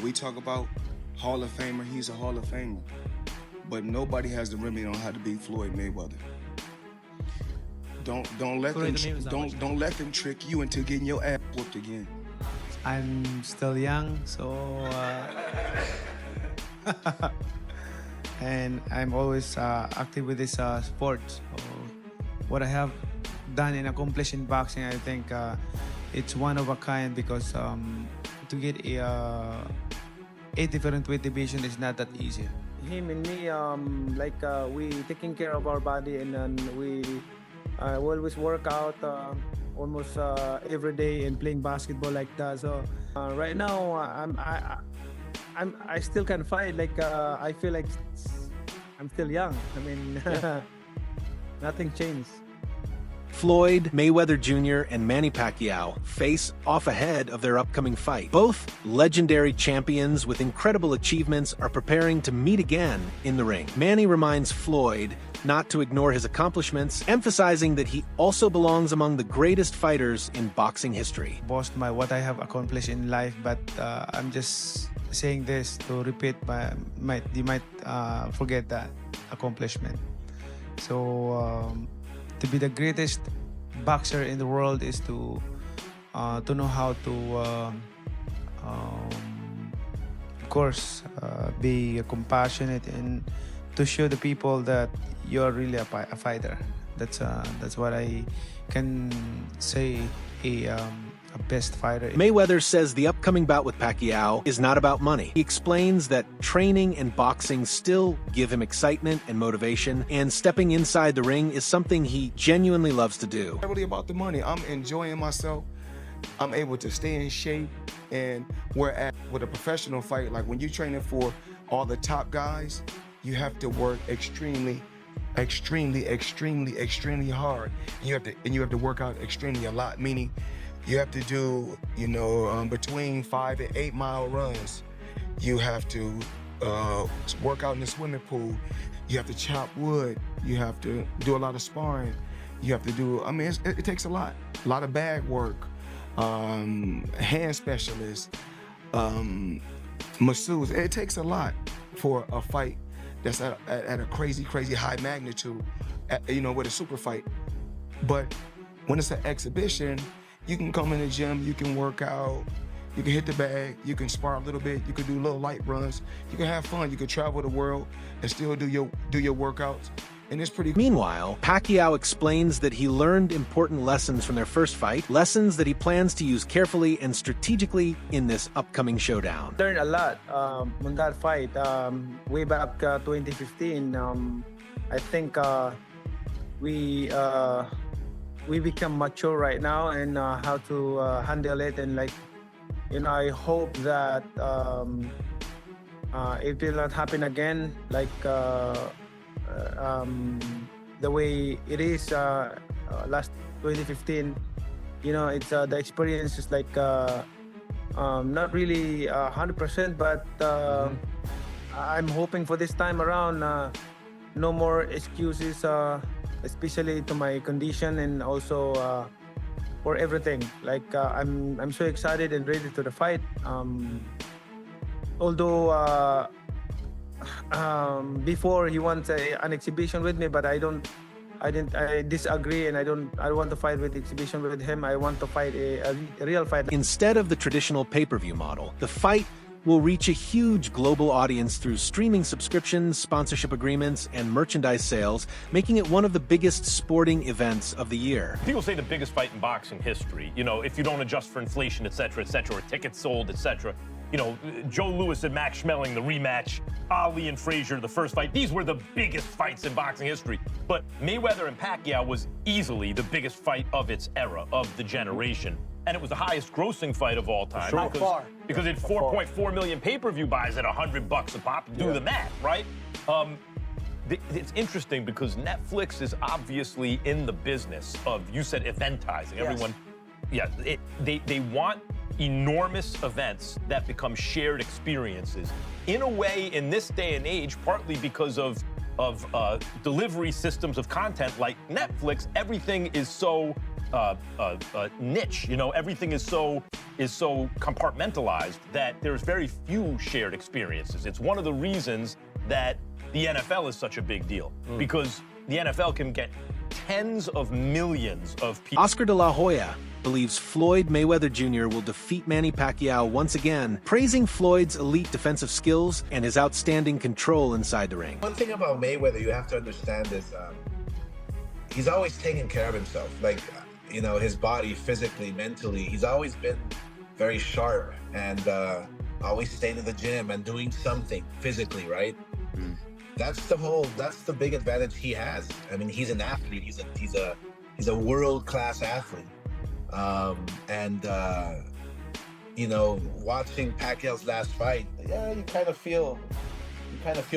we talk about Hall of Famer, he's a Hall of Famer. But nobody has the remedy on how to beat Floyd Mayweather. Don't let them trick you into getting your ass whooped again. I'm still young, so and I'm always active with this sport. So what I have done and accomplished in boxing, I think it's one of a kind, because to get a different weight division is not that easy. Him and me, we taking care of our body, and then we always work out almost every day and playing basketball like that. So right now, I still can fight. I feel like I'm still young. I mean, nothing changed. Floyd, Mayweather Jr., and Manny Pacquiao face off ahead of their upcoming fight. Both legendary champions with incredible achievements are preparing to meet again in the ring. Manny reminds Floyd not to ignore his accomplishments, emphasizing that he also belongs among the greatest fighters in boxing history. Boast what I have accomplished in life, but I'm just saying this to repeat, you might forget that accomplishment. So to be the greatest boxer in the world is to know how to, of course, be compassionate and to show the people that you're really a fighter. That's what I can say a best fighter. Mayweather says the upcoming bout with Pacquiao is not about money. He explains that training and boxing still give him excitement and motivation, and stepping inside the ring is something he genuinely loves to do. It's not really about the money. I'm enjoying myself. I'm able to stay in shape, and whereas with a professional fight, like when you're training for all the top guys, you have to work extremely hard. And you have to work out extremely a lot, meaning you have to do, between 5 and 8 mile runs. You have to work out in the swimming pool. You have to chop wood. You have to do a lot of sparring. You have to do, it takes a lot of bag work, hand specialists, masseuse. It takes a lot for a fight that's at a crazy high magnitude, with a super fight. But when it's an exhibition, you can come in the gym, you can work out, you can hit the bag, you can spar a little bit, you can do little light runs, you can have fun, you can travel the world and still do your workouts. And it's pretty. Meanwhile, Pacquiao explains that he learned important lessons from their first fight, lessons that he plans to use carefully and strategically in this upcoming showdown. Learned a lot on that fight. Way back 2015, I think we become mature right now, and how to handle it, and I hope that it will not happen again, the way it is last 2015. It's the experience is not really 100%, but I'm hoping for this time around no more excuses, especially to my condition, and also for everything. I'm so excited and ready to the fight. Although before he wants an exhibition with me, but I disagree, and I don't want to fight with exhibition with him. I want to fight a real fight. Instead of the traditional pay-per-view model, the fight will reach a huge global audience through streaming subscriptions, sponsorship agreements, and merchandise sales, making it one of the biggest sporting events of the year. People say the biggest fight in boxing history, if you don't adjust for inflation, et cetera, or tickets sold, et cetera. Joe Louis and Max Schmeling, the rematch, Ali and Frazier, the first fight. These were the biggest fights in boxing history. But Mayweather and Pacquiao was easily the biggest fight of its era, of the generation. And it was the highest grossing fight of all time. Sure. Because it had 4.4 million pay-per-view buys at $100 a pop. Do the math, right? It's interesting because Netflix is obviously in the business of, you said, eventizing. Yes. Everyone, they want enormous events that become shared experiences. In a way, in this day and age, partly because of delivery systems of content like Netflix, everything is so niche. You know, everything is so compartmentalized that there's very few shared experiences. It's one of the reasons that the NFL is such a big deal, because the NFL can get tens of millions of people. Oscar de la Hoya believes Floyd Mayweather Jr. will defeat Manny Pacquiao once again, praising Floyd's elite defensive skills and his outstanding control inside the ring. One thing about Mayweather you have to understand is he's always taken care of himself. Like, you know, his body, physically, mentally, he's always been very sharp and always staying in the gym and doing something physically, right? That's the big advantage he has. I mean, he's an athlete. He's a world-class athlete. You know, watching Pacquiao's last fight, yeah, you kind of feel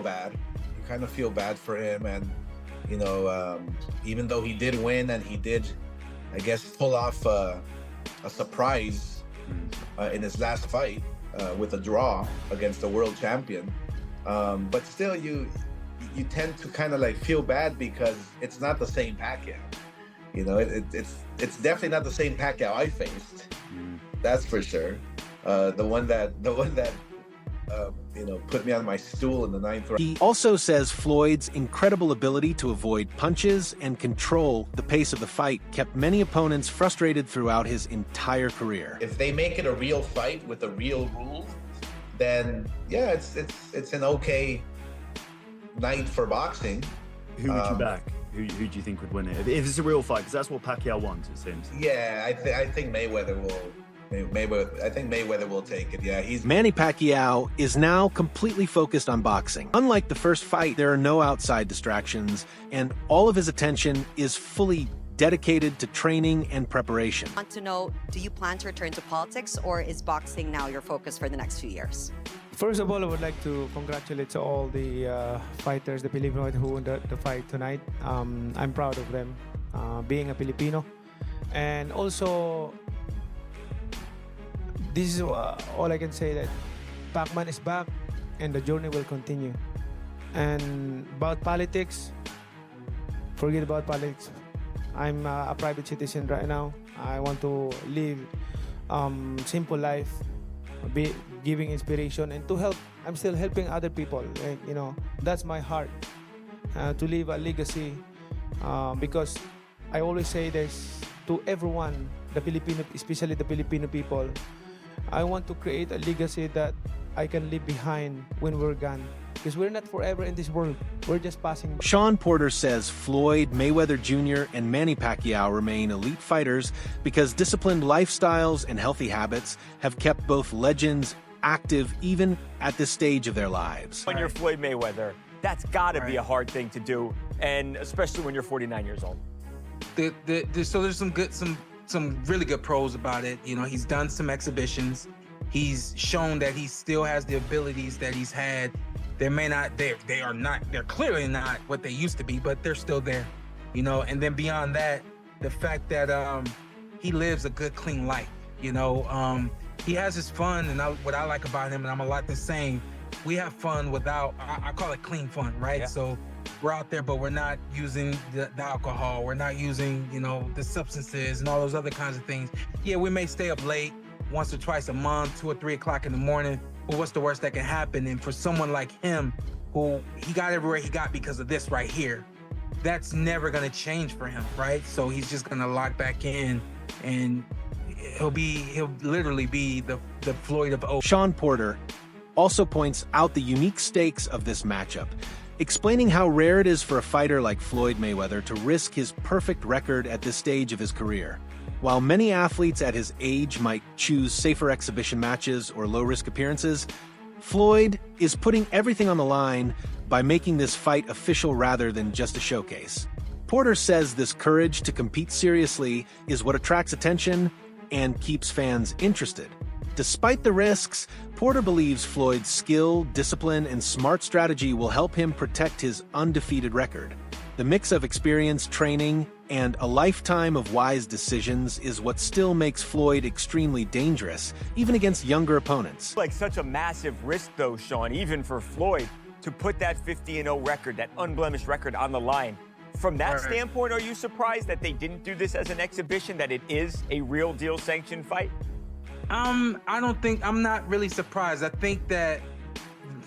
bad. You kind of feel bad for him, and you know, even though he did win and he did, I guess, pull off a surprise in his last fight with a draw against the world champion. But still, you tend to kind of like feel bad because it's not the same Pacquiao. You know, it's definitely not the same Pacquiao I faced. That's for sure. The one that you know, put me on my stool in the 9th round. He also says Floyd's incredible ability to avoid punches and control the pace of the fight kept many opponents frustrated throughout his entire career. If they make it a real fight with a real rule, then yeah, it's an okay night for boxing. Who would you back? Who do you think would win it? If it's a real fight, because that's what Pacquiao wants, it seems. Yeah, I think Mayweather will. I think Mayweather will take it. Yeah, Manny Pacquiao is now completely focused on boxing. Unlike the first fight, there are no outside distractions, and all of his attention is fully dedicated to training and preparation. I want to know, do you plan to return to politics, or is boxing now your focus for the next few years? First of all, I would like to congratulate to all the fighters, the Filipino who won the fight tonight. I'm proud of them, being a Filipino. And also, this is all I can say, that Pacman is back and the journey will continue. And about politics, forget about politics. I'm a private citizen right now. I want to live simple life, be giving inspiration and to help. I'm still helping other people. Like, you know, that's my heart, to leave a legacy, because I always say this to everyone, the Filipino, especially the Filipino people. I want to create a legacy that I can leave behind when we're gone. Because we're not forever in this world. We're just passing by. Sean Porter says Floyd Mayweather Jr. and Manny Pacquiao remain elite fighters because disciplined lifestyles and healthy habits have kept both legends active even at this stage of their lives. When you're Floyd Mayweather, that's got to be a hard thing to do, and especially when you're 49 years old. So there's some really good pros about it. You know, he's done some exhibitions. He's shown that he still has the abilities that he's had. They're clearly not what they used to be, but they're still there, you know. And then beyond that, the fact that he lives a good, clean life, you know. He has his fun, and what I like about him, and I'm a lot the same, we have fun without, I call it clean fun, right? Yeah. So we're out there, but we're not using the alcohol. We're not using, you know, the substances and all those other kinds of things. Yeah, we may stay up late once or twice a month, 2 or 3 o'clock in the morning. But what's the worst that can happen? And for someone like him, who he got everywhere he got because of this right here, that's never gonna change for him, right? So he's just gonna lock back in, and he'll literally be the Floyd of old. Sean Porter also points out the unique stakes of this matchup, explaining how rare it is for a fighter like Floyd Mayweather to risk his perfect record at this stage of his career. While many athletes at his age might choose safer exhibition matches or low-risk appearances, Floyd is putting everything on the line by making this fight official rather than just a showcase. Porter says this courage to compete seriously is what attracts attention and keeps fans interested. Despite the risks, Porter believes Floyd's skill, discipline, and smart strategy will help him protect his undefeated record. The mix of experience, training, and a lifetime of wise decisions is what still makes Floyd extremely dangerous, even against younger opponents. Like such a massive risk, though, Sean, even for Floyd, to put that 50-0 record, that unblemished record on the line From that Right. standpoint, are you surprised that they didn't do this as an exhibition, that it is a real deal sanctioned fight? I'm not really surprised. I think that,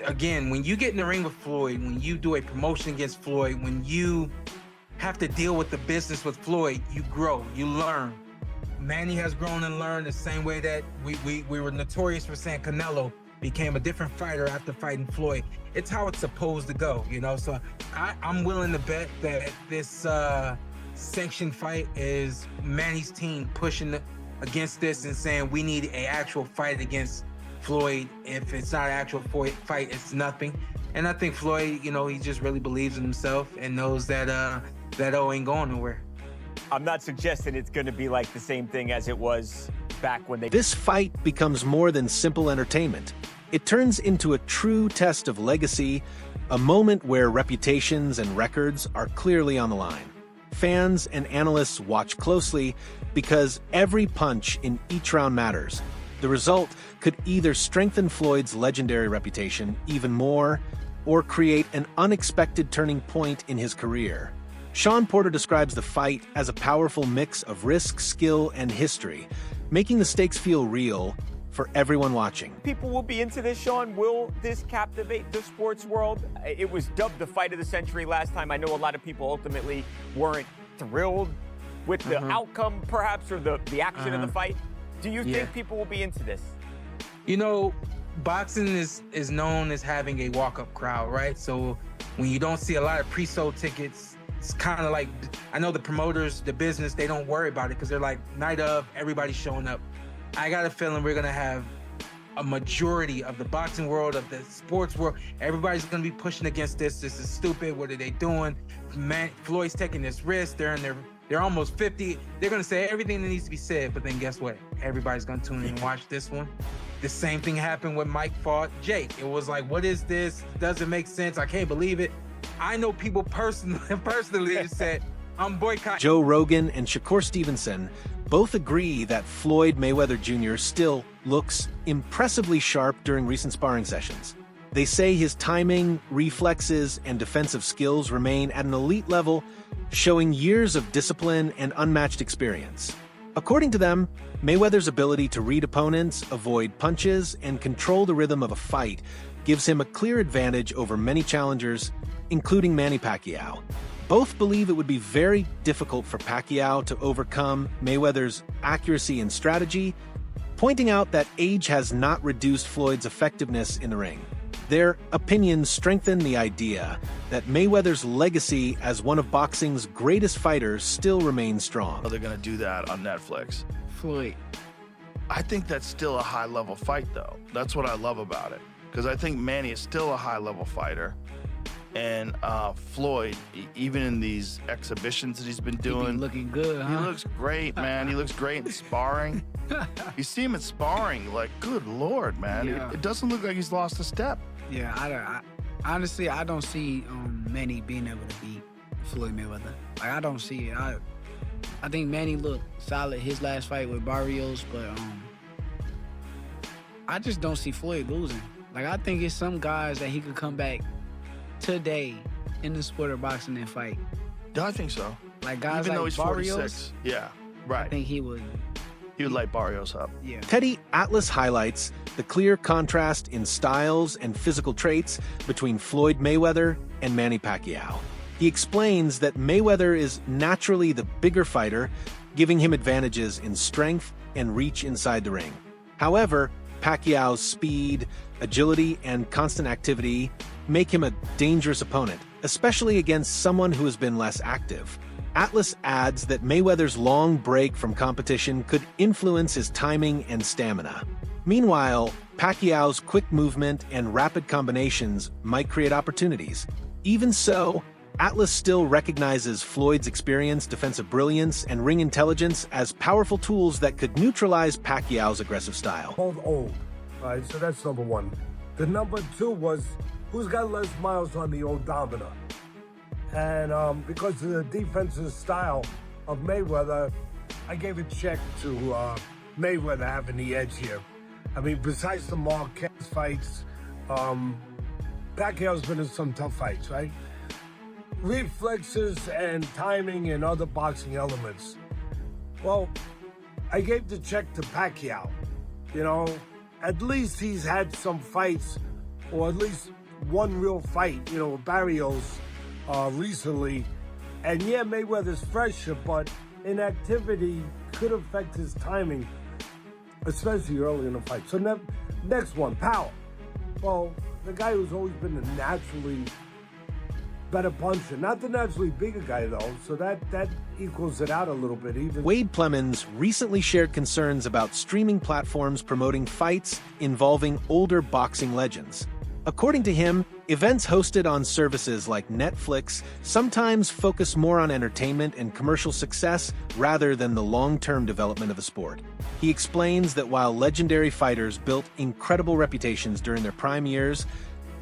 again, when you get in the ring with Floyd, when you do a promotion against Floyd, when you have to deal with the business with Floyd, you grow, you learn. Manny has grown and learned the same way that we were notorious for saying Canelo became a different fighter after fighting Floyd. It's how it's supposed to go, you know? So I'm willing to bet that this sanctioned fight is Manny's team pushing against this and saying we need an actual fight against Floyd. If it's not an actual fight, it's nothing. And I think Floyd, you know, he just really believes in himself and knows that that O ain't going nowhere. I'm not suggesting it's going to be like the same thing as it was back when they... This fight becomes more than simple entertainment. It turns into a true test of legacy, a moment where reputations and records are clearly on the line. Fans and analysts watch closely because every punch in each round matters. The result could either strengthen Floyd's legendary reputation even more or create an unexpected turning point in his career. Sean Porter describes the fight as a powerful mix of risk, skill, and history, making the stakes feel real for everyone watching. People will be into this, Sean. Will this captivate the sports world? It was dubbed the fight of the century last time. I know a lot of people ultimately weren't thrilled with the outcome, perhaps, or the action of the fight. Do you think people will be into this? You know, boxing is known as having a walk-up crowd, right? So when you don't see a lot of pre-sold tickets, it's kind of like, I know the promoters, the business, they don't worry about it because they're like, night of, everybody's showing up. I got a feeling we're gonna have a majority of the boxing world, of the sports world, everybody's gonna be pushing against this. This is stupid. What are they doing? Man, Floyd's taking this risk. They're almost 50. They're gonna say everything that needs to be said, but then guess what? Everybody's gonna tune in and watch this one. The same thing happened when Mike fought Jake. It was like, what is this? Doesn't make sense. I can't believe it. I know people personally said, I'm boycotting. Joe Rogan and Shakur Stevenson both agree that Floyd Mayweather Jr. still looks impressively sharp during recent sparring sessions. They say his timing, reflexes, and defensive skills remain at an elite level, showing years of discipline and unmatched experience. According to them, Mayweather's ability to read opponents, avoid punches, and control the rhythm of a fight gives him a clear advantage over many challengers, including Manny Pacquiao. Both believe it would be very difficult for Pacquiao to overcome Mayweather's accuracy and strategy, pointing out that age has not reduced Floyd's effectiveness in the ring. Their opinions strengthen the idea that Mayweather's legacy as one of boxing's greatest fighters still remains strong. They're going to do that on Netflix. Floyd. I think that's still a high-level fight, though. That's what I love about it, because I think Manny is still a high-level fighter. And Floyd, even in these exhibitions that he's been doing, He be looking good, huh? He looks great, man. He looks great in sparring. You see him in sparring, like, good Lord, man. Yeah. It doesn't look like he's lost a step. Yeah, I honestly, I don't see Manny being able to beat Floyd Mayweather. Like, I don't see it. I think Manny looked solid his last fight with Barrios, but I just don't see Floyd losing. Like, I think it's some guys that he could come back today in the sport of boxing and fight. Yeah, I think so. Like guys even like though he's Barrios, 46. Yeah, right. I think he would light Barrios up. Yeah. Teddy Atlas highlights the clear contrast in styles and physical traits between Floyd Mayweather and Manny Pacquiao. He explains that Mayweather is naturally the bigger fighter, giving him advantages in strength and reach inside the ring. However, Pacquiao's speed, agility, and constant activity make him a dangerous opponent, especially against someone who has been less active. Atlas adds that Mayweather's long break from competition could influence his timing and stamina. Meanwhile, Pacquiao's quick movement and rapid combinations might create opportunities. Even so, Atlas still recognizes Floyd's experience, defensive brilliance, and ring intelligence as powerful tools that could neutralize Pacquiao's aggressive style. Both old, all right, so that's number one. The number two was, who's got less miles on the odometer? And because of the defensive style of Mayweather, I gave a check to Mayweather having the edge here. I mean, besides the Marquez fights, Pacquiao's been in some tough fights, right? reflexes and timing and other boxing elements. Well, I gave the check to Pacquiao. You know, at least he's had some fights, or at least one real fight, you know, with Barrios recently. And yeah, Mayweather's fresher, but inactivity could affect his timing, especially early in the fight. So next one, power. Well, the guy who's always been a naturally better puncher, not the naturally bigger guy though, so that equals it out a little bit. Even Wade Plemons recently shared concerns about streaming platforms promoting fights involving older boxing legends. According to him, events hosted on services like Netflix sometimes focus more on entertainment and commercial success rather than the long-term development of a sport. He explains that while legendary fighters built incredible reputations during their prime years,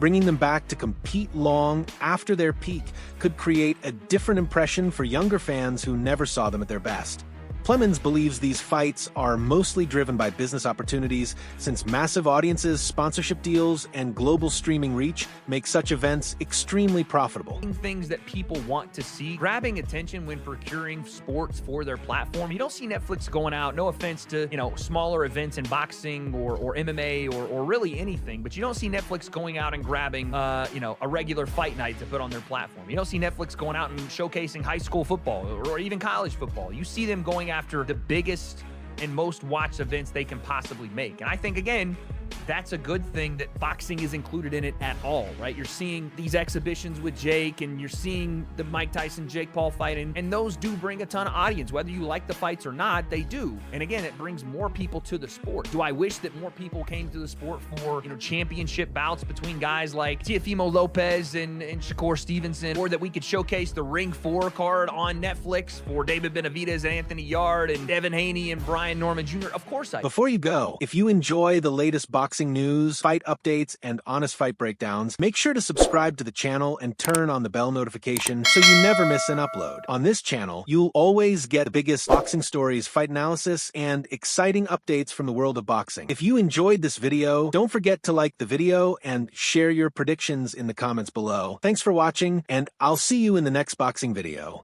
bringing them back to compete long after their peak could create a different impression for younger fans who never saw them at their best. Plemons believes these fights are mostly driven by business opportunities, since massive audiences, sponsorship deals, and global streaming reach make such events extremely profitable. Things that people want to see, grabbing attention when procuring sports for their platform. You don't see Netflix going out, no offense to, you know, smaller events in boxing or MMA or really anything, but you don't see Netflix going out and grabbing, you know, a regular fight night to put on their platform. You don't see Netflix going out and showcasing high school football or even college football. You see them going after the biggest and most watched events they can possibly make. And I think, again, that's a good thing that boxing is included in it at all, right? You're seeing these exhibitions with Jake, and you're seeing the Mike Tyson-Jake Paul fight, and those do bring a ton of audience. Whether you like the fights or not, they do. And again, it brings more people to the sport. Do I wish that more people came to the sport for, you know, championship bouts between guys like Teofimo Lopez and Shakur Stevenson, or that we could showcase the Ring 4 card on Netflix for David Benavidez and Anthony Yard and Devin Haney and Brian Norman Jr.? Of course I do. Before you go, if you enjoy the latest boxing news, fight updates, and honest fight breakdowns, make sure to subscribe to the channel and turn on the bell notification so you never miss an upload. On this channel, you'll always get the biggest boxing stories, fight analysis, and exciting updates from the world of boxing. If you enjoyed this video, don't forget to like the video and share your predictions in the comments below. Thanks for watching, and I'll see you in the next boxing video.